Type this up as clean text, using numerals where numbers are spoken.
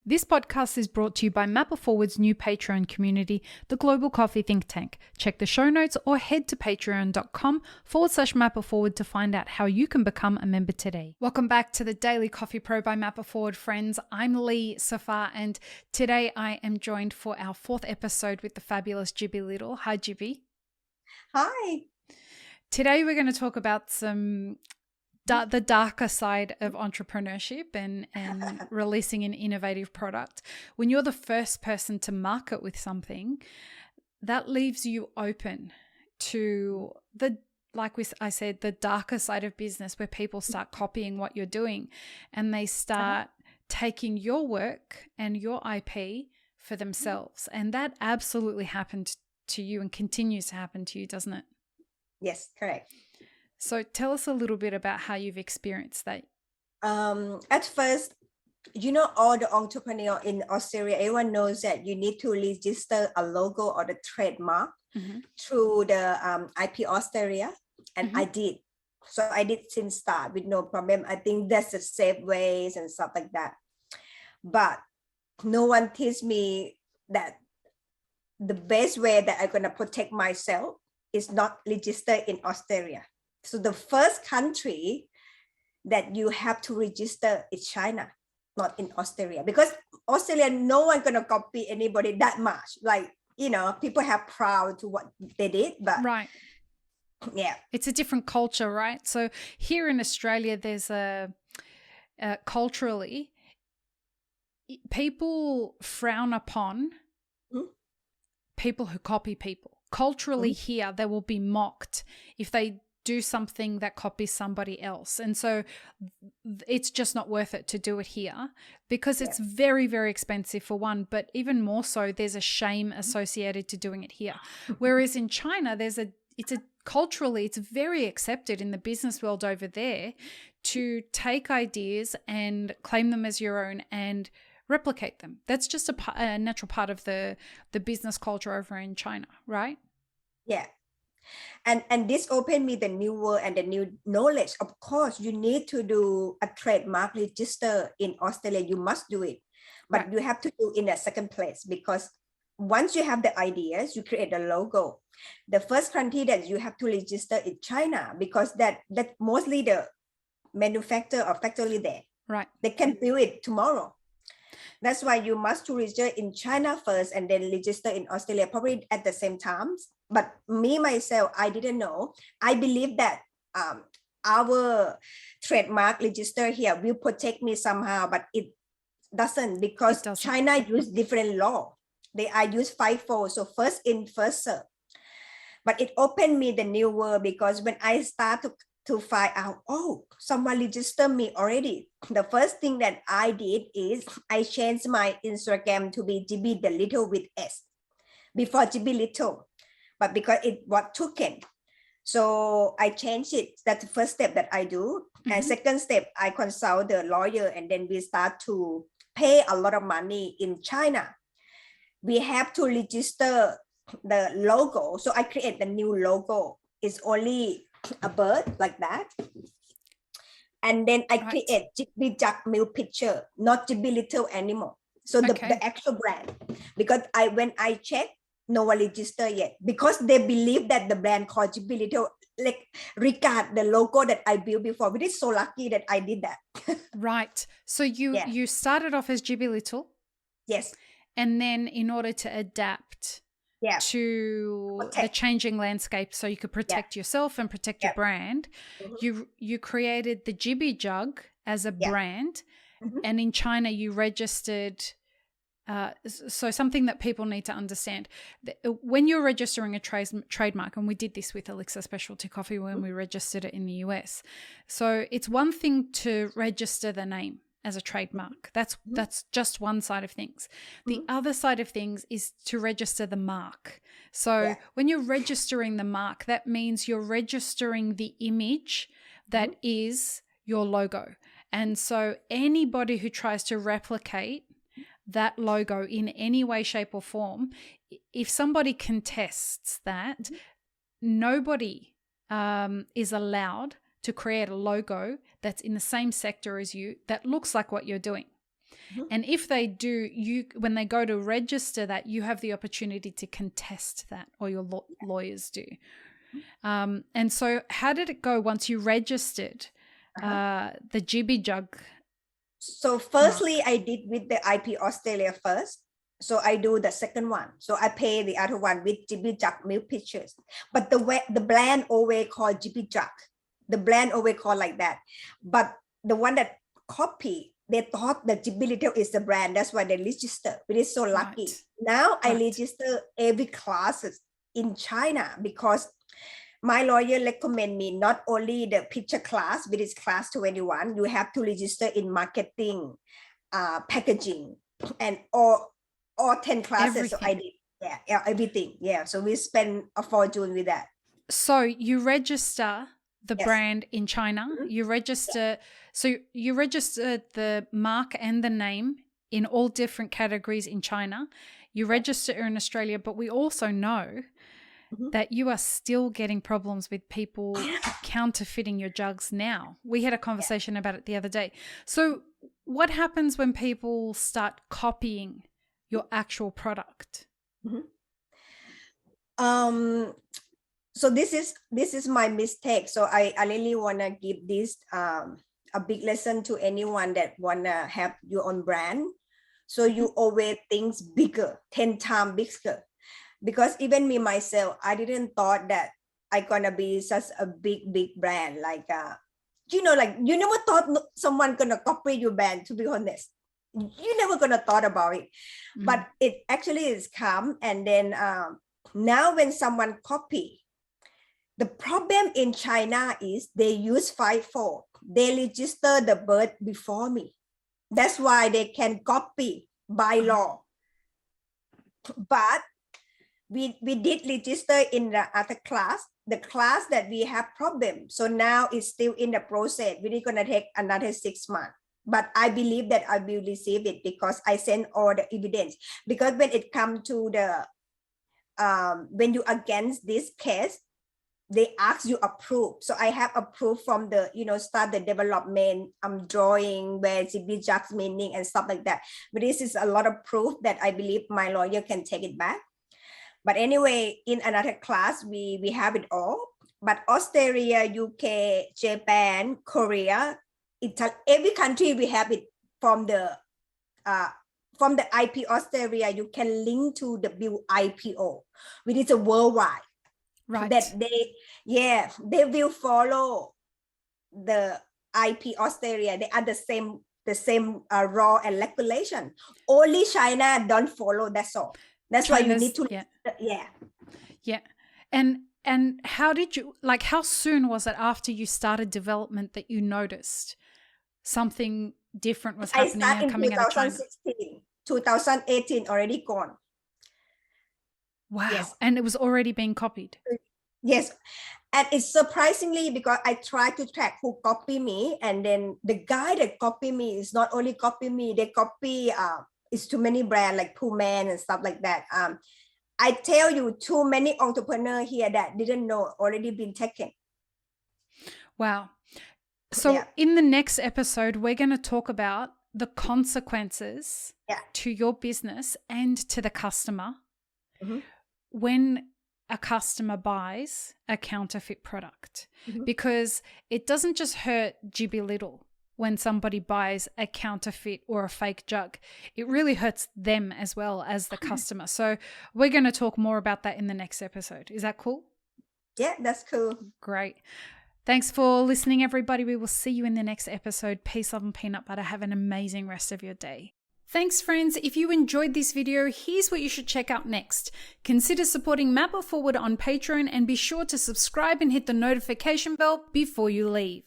This podcast is brought to you by Mapper Forward's new Patreon community, the Global Coffee Think Tank. Check the show notes or head to patreon.com/Mapper Forward to find out how you can become a member today. Welcome back to the Daily Coffee Pro by Mapper Forward, friends. I'm Lee Safar, and today I am joined for our 4th episode with the fabulous Jibbi Little. Hi, Jibbi. Hi. Today we're going to talk about the darker side of entrepreneurship and releasing an innovative product. When you're the first person to market with something, that leaves you open to I said, the darker side of business where people start copying what you're doing and they start taking your work and your IP for themselves. And that absolutely happened to you and continues to happen to you, doesn't it? Yes, correct. So tell us a little bit about how you've experienced that. At first, all the entrepreneurs in Australia, everyone knows that you need to register a logo or the trademark through the IP Australia. And I did. So I did since start with no problem. I think that's the safe ways and stuff like that. But no one teach me that the best way that I'm going to protect myself is not register in Australia. So the first country that you have to register is China, not in Australia, because Australia, no one gonna copy anybody that much. People have proud to what they did, but right, yeah, it's a different culture, right? So here in Australia, there's culturally, people frown upon people who copy people. Culturally, here they will be mocked if they do something that copies somebody else. And so it's just not worth it to do it here because it's very, very expensive for one, but even more so, there's a shame associated to doing it here. Whereas in China, culturally, it's very accepted in the business world over there to take ideas and claim them as your own and replicate them. That's just a natural part of the business culture over in China, right? Yeah. And this opened me the new world and the new knowledge. Of course, you need to do a trademark register in Australia. You must do it, but you have to do it in a second place because once you have the ideas, you create a logo. The first country that you have to register is China because that mostly the manufacturer or factory there. Right. They can build it tomorrow. That's why you must register in China first and then register in Australia, probably at the same time. But me, myself, I didn't know. I believe that our trademark register here will protect me somehow, but it doesn't because China use different law. They use FIFO, so first in, first serve. But it opened me the new world because when I start to find out, someone registered me already. The first thing that I did is I changed my Instagram to be Jibbi the Little with S before Jibbi Little, but because it was taken. So I changed it. That's the first step that I do. And second step, I consult the lawyer and then we start to pay a lot of money in China. We have to register the logo. So I create the new logo. It's only a bird like that, and then I create JIBBIJUG milk picture, not Jibbi Little anymore. So the actual brand, because when I check, no one register yet because they believe that the brand called Jibbi Little regard the logo that I built before. We did so lucky that I did that. Right. So you started off as Jibbi Little. Yes. And then in order to adapt to the changing landscape so you could protect yourself and protect your brand, you created the JIBBIJUG as a brand, and in China you registered so something that people need to understand, when you're registering a trademark, and we did this with Elixir Specialty Coffee when we registered it in the US. So it's one thing to register the name as a trademark. That's just one side of things. The other side of things is to register the mark. So when you're registering the mark, that means you're registering the image that is your logo. And so anybody who tries to replicate that logo in any way, shape or form, if somebody contests that, nobody is allowed to create a logo that's in the same sector as you that looks like what you're doing. And if they do, when they go to register that, you have the opportunity to contest that, or your lawyers do. And so how did it go once you registered the JIBBIJUG? So firstly, I did with the IP Australia first. So I do the second one. So I pay the other one with JIBBIJUG milk pitchers. But the brand always called JIBBIJUG. The brand always called like that. But the one that copy, they thought that Jibbi Little is the brand. That's why they register. It is so lucky. Right. Now I register every classes in China because my lawyer recommend me not only the picture class, which is class 21, you have to register in marketing, packaging, and all 10 classes. Everything. So I did, everything. Yeah, so we spend a fortune with that. So you register the brand in China. You register, so you register the mark and the name in all different categories in China. You register in Australia, but we also know that you are still getting problems with people counterfeiting your jugs now. We had a conversation about it the other day. So what happens when people start copying your actual product? So this is my mistake. So I really want to give this a big lesson to anyone that want to have your own brand. So you always think bigger, 10 times bigger. Because even me myself, I didn't thought that I gonna be such a big brand. Like you know, like you never thought someone gonna copy your brand, to be honest. You never gonna thought about it. But it actually is come. And then now when someone copy, the problem in China is they use 5-4. They register the birth before me. That's why they can copy by law. But we did register in the other class, the class that we have problem. So now it's still in the process. We're going to take another 6 months. But I believe that I will receive it because I send all the evidence. Because when it comes to the, when you against this case, they ask you approve. So I have approved from the, start the development, drawing where JIBBIJUGS meaning and stuff like that. But this is a lot of proof that I believe my lawyer can take it back. But anyway, in another class, we have it all. But Australia, UK, Japan, Korea, Italy, every country we have it from the IP Australia. You can link to the WIPO, which is a worldwide. Right. That they will follow the IP Australia. They are the same law and regulation. Only China don't follow. That's all. That's why you need to. Yeah. And how did you, like, how soon was it after you started development that you noticed something different was happening and coming out of China? 2018 already gone. Wow. Yes. And it was already being copied. Yes. And it's surprisingly because I try to track who copy me. And then the guy that copy me is not only copy me, they copy, it's too many brands like Puma and stuff like that. I tell you, too many entrepreneurs here that didn't know already been taken. Wow. So in the next episode, we're going to talk about the consequences to your business and to the customer when a customer buys a counterfeit product, because it doesn't just hurt Jibbi Little when somebody buys a counterfeit or a fake jug. It really hurts them as well as the customer. So we're going to talk more about that in the next episode. Is that cool? Yeah, that's cool. Great. Thanks for listening, everybody. We will see you in the next episode. Peace, love, and peanut butter. Have an amazing rest of your day. Thanks, friends. If you enjoyed this video, here's what you should check out next. Consider supporting Map It Forward on Patreon and be sure to subscribe and hit the notification bell before you leave.